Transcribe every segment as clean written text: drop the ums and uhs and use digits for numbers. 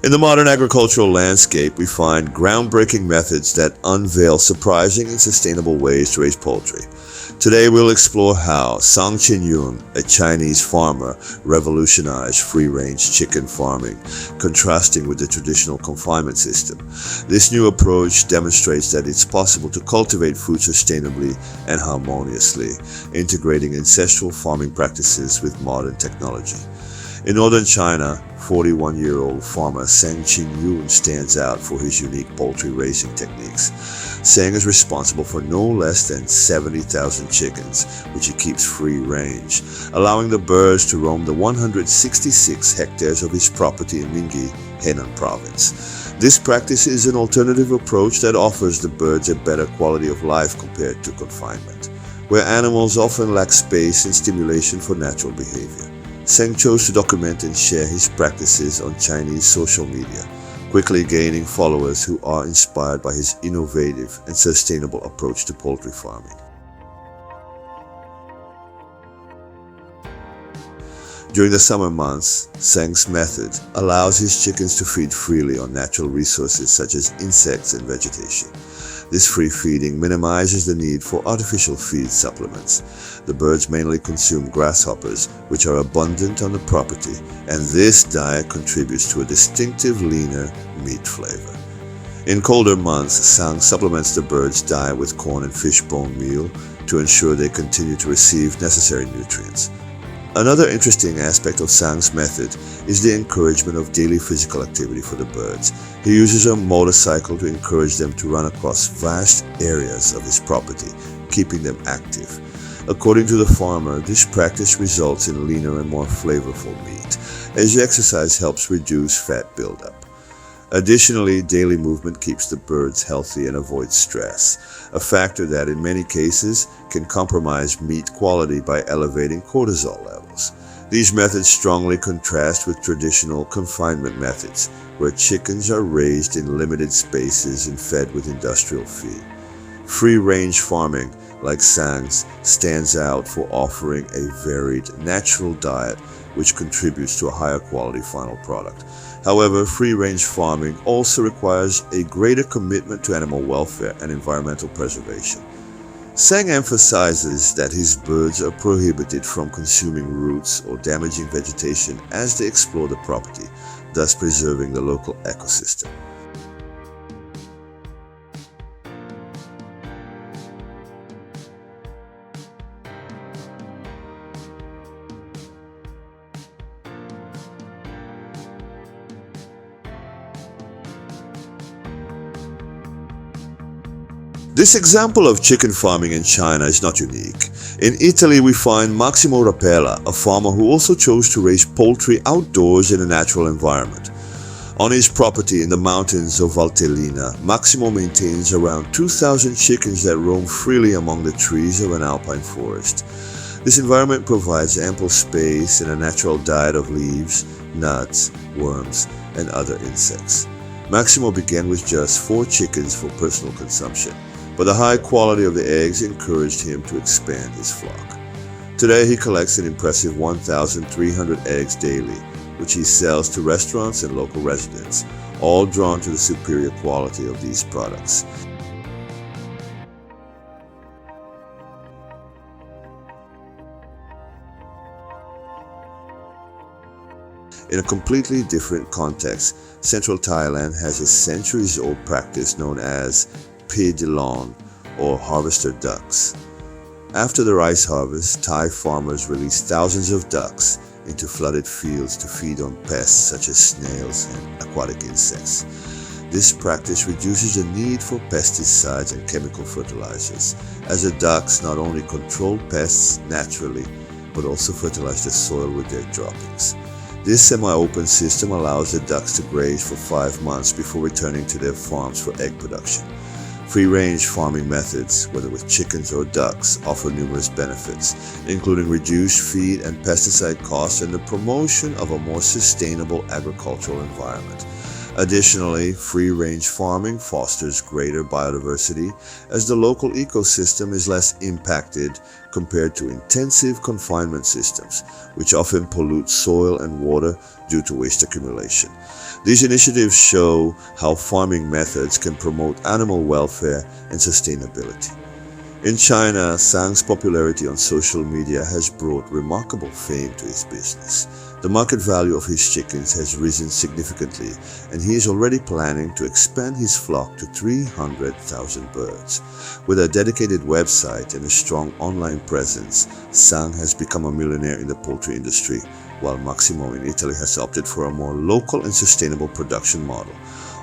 In the modern agricultural landscape, we find groundbreaking methods that unveil surprising and sustainable ways to raise poultry. Today we'll explore how Sang Qinyun, a Chinese farmer, revolutionized free-range chicken farming, contrasting with the traditional confinement system. This new approach demonstrates that it's possible to cultivate food sustainably and harmoniously, integrating ancestral farming practices with modern technology. In northern China, 41-year-old farmer Sang Qinyun stands out for his unique poultry raising techniques. Sang is responsible for no less than 70,000 chickens, which he keeps free range, allowing the birds to roam the 166 hectares of his property in Mingi, Henan province. This practice is an alternative approach that offers the birds a better quality of life compared to confinement, where animals often lack space and stimulation for natural behavior. Sang chose to document and share his practices on Chinese social media, quickly gaining followers who are inspired by his innovative and sustainable approach to poultry farming. During the summer months, Sang's method allows his chickens to feed freely on natural resources such as insects and vegetation. This free feeding minimizes the need for artificial feed supplements. The birds mainly consume grasshoppers, which are abundant on the property, and this diet contributes to a distinctive leaner meat flavor. In colder months, Sang supplements the birds' diet with corn and fishbone meal to ensure they continue to receive necessary nutrients. Another interesting aspect of Sang's method is the encouragement of daily physical activity for the birds. He uses a motorcycle to encourage them to run across vast areas of his property, keeping them active. According to the farmer, this practice results in leaner and more flavorful meat, as the exercise helps reduce fat buildup. Additionally, daily movement keeps the birds healthy and avoids stress, a factor that in many cases can compromise meat quality by elevating cortisol levels. These methods strongly contrast with traditional confinement methods, where chickens are raised in limited spaces and fed with industrial feed. Free-range farming, like Sang's, stands out for offering a varied, natural diet which contributes to a higher quality final product. However, free-range farming also requires a greater commitment to animal welfare and environmental preservation. Sang emphasizes that his birds are prohibited from consuming roots or damaging vegetation as they explore the property, thus preserving the local ecosystem. This example of chicken farming in China is not unique. In Italy, we find Massimo Rapella, a farmer who also chose to raise poultry outdoors in a natural environment. On his property in the mountains of Valtellina, Massimo maintains around 2,000 chickens that roam freely among the trees of an alpine forest. This environment provides ample space and a natural diet of leaves, nuts, worms, and other insects. Massimo began with just 4 chickens for personal consumption, but the high quality of the eggs encouraged him to expand his flock. Today he collects an impressive 1,300 eggs daily, which he sells to restaurants and local residents, all drawn to the superior quality of these products. In a completely different context, central Thailand has a centuries-old practice known as pied de lawn, or harvester ducks. After the rice harvest, Thai farmers release thousands of ducks into flooded fields to feed on pests such as snails and aquatic insects. This practice reduces the need for pesticides and chemical fertilizers, as the ducks not only control pests naturally, but also fertilize the soil with their droppings. This semi-open system allows the ducks to graze for 5 months before returning to their farms for egg production. Free-range farming methods, whether with chickens or ducks, offer numerous benefits, including reduced feed and pesticide costs and the promotion of a more sustainable agricultural environment. Additionally, free-range farming fosters greater biodiversity as the local ecosystem is less impacted compared to intensive confinement systems, which often pollute soil and water due to waste accumulation. These initiatives show how farming methods can promote animal welfare and sustainability. In China, Zhang's popularity on social media has brought remarkable fame to his business. The market value of his chickens has risen significantly, and he is already planning to expand his flock to 300,000 birds. With a dedicated website and a strong online presence, Zhang has become a millionaire in the poultry industry, while Maximo in Italy has opted for a more local and sustainable production model,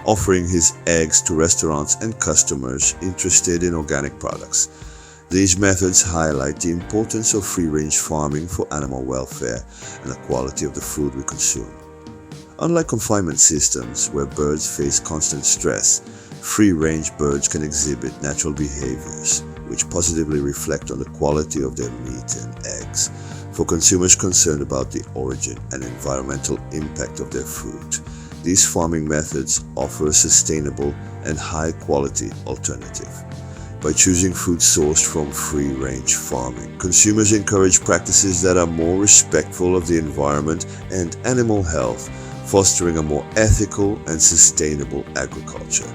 offering his eggs to restaurants and customers interested in organic products. These methods highlight the importance of free-range farming for animal welfare and the quality of the food we consume. Unlike confinement systems where birds face constant stress, free-range birds can exhibit natural behaviors which positively reflect on the quality of their meat and eggs. For consumers concerned about the origin and environmental impact of their food, these farming methods offer a sustainable and high-quality alternative. By choosing food sourced from free-range farming, consumers encourage practices that are more respectful of the environment and animal health, fostering a more ethical and sustainable agriculture.